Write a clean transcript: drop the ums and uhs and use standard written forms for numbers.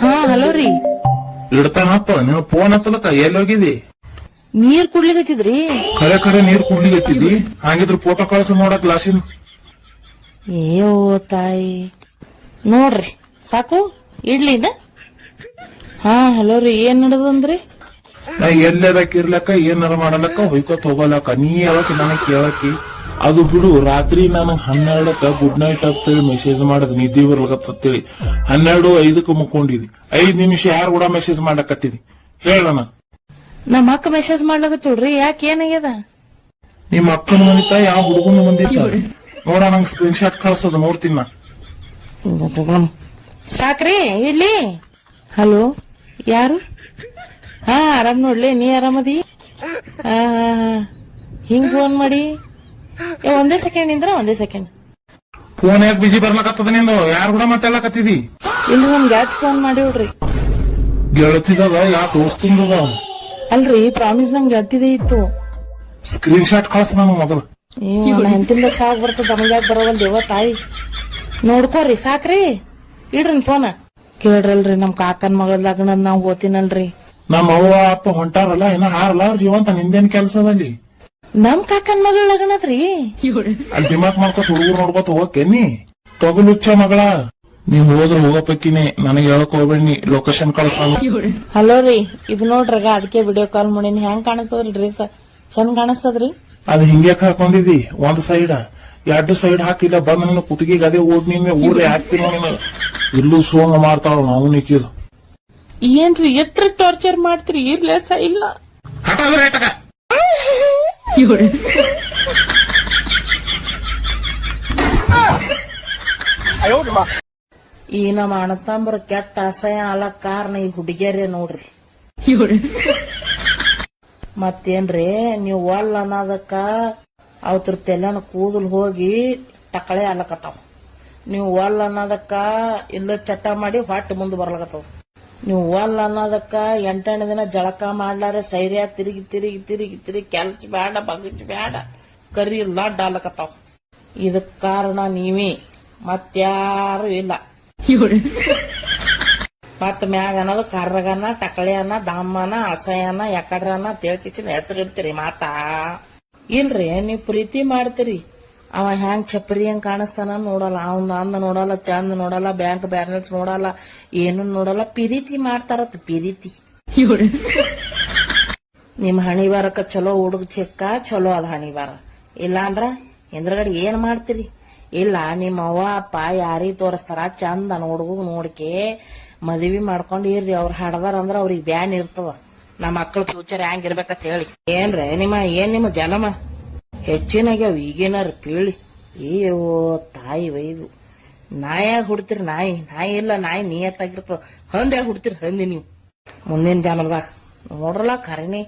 ಹಾ ಹಲೋ ರೀ. ಇಡ್ತಾನಪ್ಪ ನೀನು ಫೋನ್ ಹತ್ತಲಕ್ಕ ಎಲ್ಲಿ ಹೋಗಿದಿ? ನೀರ್ ಕುಡ್ಲಿಕತ್ತಿದ್ರಿ? ಖರೆ ಖರೆ ನೀರ್ ಕುಡ್ಲಿಕ್ಕೆ ಹತ್ತಿದಿ? ಹಾಗಿದ್ರ ಫೋಟೋ ಕಳ್ಸ ನೋಡಕ್ ಲಾಸಿನ್. ಏಯೋ ತಾಯಿ ನೋಡ್ರಿ ಸಾಕು ಇಡ್ಲಿದ. ಹಾ ಹಲೋ ರೀ, ಏನ್ ನಡದಂದ್ರಿ? ನಾ ಎಲ್ಲದಕ್ ಇರ್ಲಕ್ಕ ಏನಾರ ಮಾಡಲಕ್ಕ ಹೊಯ್ಕೋತ್ ಹೋಗಲಕ್ಕ. ನೀ ಯಾವತ್ತಿ ನನಗ್ ಕೇಳಕ್ಕಿ? ಅದು ಬಿಡು, ರಾತ್ರಿ ನನಗ್ 12ಕ್ಕ ಗುಡ್ ನೈಟ್ ಅಂತೇಳಿ ಮೆಸೇಜ್ ಮಾಡದ್ ನಿದ್ದಿ ಬರ್ಲಕತ್ತೇಳಿ 12:05 ಮುಕ್ಕೊಂಡಿದಿ. 5 ನಿಮಿಷ ಯಾರು ಕೂಡ ಮೆಸೇಜ್ ಮಾಡಕತ್ತಿದಿ ಹೇಳಣ. ನಮ್ಮ ಅಕ್ಕ ಮೆಸೇಜ್ ಮಾಡ್ಲಾಕತ್ತೋಡ್ರಿ, ಯಾಕೆ ಏನಾಗ್ಯದ? ನಿಮ್ ಅಕ್ಕನ ಬಂದಿತ್ತ ಯಾವ ಹುಡುಗನ ಬಂದಿತ್ತ ನೋಡ, ನಂಗ್ ಸ್ಕ್ರೀನ್ ಶಾಟ್ ಕಳ್ಸೋದು ನೋಡ್ತೀನಿ ನಾ. ಸಾಕ್ರಿ ಇಡ್ಲಿ. ಹಲೋ ಯಾರು? ಹಾ ಆರಾಮ್ ನೋಡ್ಲಿ, ನೀ ಆರಾಮದಿ? ಹಾ ಹಾ ಹಾ ಹಿಂಗ್ ಫೋನ್ ಮಾಡಿ ಒಂದೇ ಸೆಕೆಂಡ್ ನಿಂದ್ರ, ಒಂದೇ ಸೆಕೆಂಡ್. ಫೋನ್ ಯಾಕೆ ಬಿಜಿ ಬರ್ಲಕತ್ತದ ನಿಂದು? ಯಾರು ಕೂಡ ಮಾತಾಡ್ಲಕತ್ತಿದಿ? ಇಲ್ಲಿ ನಮ್ ಗ್ಯಾಟ್ ಫೋನ್ ಮಾಡಿವ್ರಿ. ಗೆಳತಿದದ ಯಾ ದೋಸ್ತಂದದ? ಅಲ್ರಿ ಪ್ರಾಮಿಸ್ ನಮ್ಗೆ ಹತ್ತಿದೆ ಇತ್ತು. ಸ್ಕ್ರೀನ್ ಶಾಟ್ ಕಳ್ಸ ನಾನು ಮೊದಲು. ಹೆಂತಿಂದ ಸಾಕ್ ಬರ್ತದ, ನಮಗ್ಯಾಕ್ ಬರೋವಲ್ ದೇವ ತಾಯಿ. ನೋಡ್ಕೋರಿ ಸಾಕ್ರಿ, ಇಡ್ರಿ ಫೋನ. ಕೇಳ್ರಲ್ರಿ, ನಮ್ ಕಾಕನ್ ಮಗಳ ಲಗ್ನದ್ ನಾವ್ ಹೋತಿನಲ್ರಿ. ನಮ್ಮ ಅವ್ವ ಅಪ್ಪ ಹೊಂಟಾರಲ್ಲ, ಇನ್ನ ಹಾರಲ್ಲ ಜೀವಂತ. ನಿಂದೇನ್ ಕೆಲ್ಸದಲ್ಲಿ? ನಮ್ ಕಾಕನ್ ಮಗಳ ಲಗ್ನದ್ರಿ. ಅಲ್ಲಿ ದಿಮಾಕ್ ಮಾಡ್ಕೊತ ಹುಡುಗರು ನೋಡ್ಕೊತ ಹೋಗಕ್ಕೇನಿ? ತೊಗಲುಚ್ಚ ಮಗಳ, ನೀವ್ ಹೋದ್ರ ಹೋಗಪ್ಪಕ್ಕಿನಿ. ನನಗೆ ಹೇಳಕ್ ಹೋಗ್ಬೇಡಿ, ಲೊಕೇಶನ್ ಕಳ್ಸ. ಹಲೋ ರೀ, ಇದು ನೋಡ್ರಗ ಅದಕ್ಕೆ ವಿಡಿಯೋ ಕಾಲ್ ಮಾಡೀನಿ. ಹೆಂಗ್ ಕಾಣಿಸ್ತದ್ರಿ ಡ್ರೆಸ್? ಚಂದ ಕಾಣಿಸ್ತದ್ರಿ? ಅದ್ ಹಿಂಗ್ಯಾಕ್ ಹಾಕೊಂಡಿದಿ? ಒಂದ್ ಸೈಡ್ 2 ಸೈಡ್ ಹಾಕಿಲ್ಲ. ಬಂದ್ ನೀನು ಕುತ್ತಿಗೆಗೆ ಅದೇ ಓಡ್ ನೀನು ಊರೇ ಹಾಕ್ತೀನಿ. ನೀನು ಇಲ್ಲೂ ಸೋಂಗ ಮಾಡ್ತಾಳ ನಾವು ನಿಕ್ಕಿದು. ಏನ್ರಿ ಎತ್ರ ಟಾರ್ಚರ್ ಮಾಡ್ತೀರಿ? ಇರ್ಲೇಸ ಇಲ್ಲ ಹಠಾದ್ರೆ ಏಟಕ ಈ ನಮ್ಮ ಅಣ್ಣತಂಬ್ರ ಕೆಟ್ಟ ಅಸಹ್ಯ ಅಲ್ಲ ಕಾರಣ ಈ ಹುಡುಗಿಯರೇ ನೋಡ್ರಿ. ಮತ್ತೇನ್ರಿ ನೀವು ಒಲ್ ಅನ್ನೋದಕ್ಕ ಅವತ್ರ ತೆಲನ ಕೂದಲು ಹೋಗಿ ಟಕಳೆ ಅಲ್ಲಕತ್ತಾವ. ನೀವು ಒಲ್ ಅನ್ನೋದಕ್ಕ ಇಲ್ಲ ಚಟ್ಟ ಮಾಡಿ ಹೊಟ್ಟೆ ಮುಂದೆ ಬರ್ಲಕತ್ತಾವ. ನೀವು ಒಲ್ ಅನ್ನೋದಕ್ಕ 8 ದಿನ ಜಳಕ ಮಾಡ್ಲಾರೆ ಸೈರ್ಯ ತಿರುಗಿ ತಿರುಗಿ ತಿರುಗಿ ತಿರುಗಿ ಕೆಲ್ಸ ಬೇಡ, ಬಗಚ್ ಬೇಡ, ಕರಿ ಲಡ್ ಅಲ್ಲಕತ್ತಾವ. ಇದಕ್ ಕಾರಣ ನೀವೇ, ಮತ್ಯಾರು ಇಲ್ಲ. ಮತ್ ಮ್ಯಾಗ ಅನ್ನೋದು ಕರ್ರಗನ, ಟಕಳೆಯನ್ನ, ದಮ್ಮನ, ಅಸಹ್ಯನ, ಯಾಕಡ್ರನ ತೇಳ್ಕಿಸಿನ ಹೆಸರು ಇಡ್ತೀರಿ. ಮಾತಾ ಇಲ್ರಿ, ನೀವ್ ಪ್ರೀತಿ ಮಾಡ್ತೀರಿ. ಅವ ಹ್ಯಾಂಗ್ ಚಪ್ಪರಿ ಹೆಂಗ್ ಕಾಣಿಸ್ತಾನ ನೋಡಲ್ಲ, ಅವನ್ ಅಂದ ನೋಡಲ್ಲ, ಚಂದ ನೋಡಲ್ಲ, ಬ್ಯಾಂಕ್ ಬ್ಯಾಲೆನ್ಸ್ ನೋಡಲ್ಲ, ಏನು ನೋಡಲ್ಲ. ಪ್ರೀತಿ ಮಾಡ್ತಾರತ್ ಪ್ರೀತಿ. ನಿಮ್ ಹಣಿ ಬಾರಕ್ಕ ಚಲೋ ಹುಡುಗ ಚಿಕ್ಕ ಚಲೋ ಅದ ಹಣಿ ಬಾರ. ಇಲ್ಲ ಅಂದ್ರ ಹಿಂದ್ರಗಡೆ ಏನ್ ಮಾಡ್ತೀರಿ? ಇಲ್ಲ ನಿಮ್ ಅವ್ವ ಅಪ್ಪ ಯಾರಿಗ್ ತೋರಿಸ್ತಾರ ಚಂದ ಹುಡುಗ ನೋಡ್ಕೆ ಮದ್ವಿ ಮಾಡ್ಕೊಂಡ್ ಇರ್ರಿ. ಅವ್ರ ಹಡದಾರ ಅಂದ್ರ ಅವ್ರಿಗೆ ಬ್ಯಾನ್ ಇರ್ತದ. ನಮ್ಮ ಮಕ್ಳ ಫ್ಯೂಚರ್ ಹೆಂಗ್ ಇರ್ಬೇಕಂತ ಹೇಳಿ. ಏನ್ರಿ ನಿಮ್ಮ ಜನ್ಮ ಹೆಚ್ಚಿನಾಗ್ಯಾವ ಈಗೇನಾರ ಪೀಳಿ. ಅಯ್ಯೋ ತಾಯಿ ವೈದು ನಾಯಾಗ ಹುಡ್ತಿರಿ. ನಾಯಿ ಇಲ್ಲ, ನಾಯಿ ನಿಯತ್ತಾಗಿರ್ತದ. ಹಂದ್ಯಾಗ ಹುಡ್ತಿರಿ ಹಂದಿ ನೀವು ಮುಂದಿನ ಜನ್ಮದಾಗ ನೋಡ್ರಲ್ಲ ಖರೇನೆ.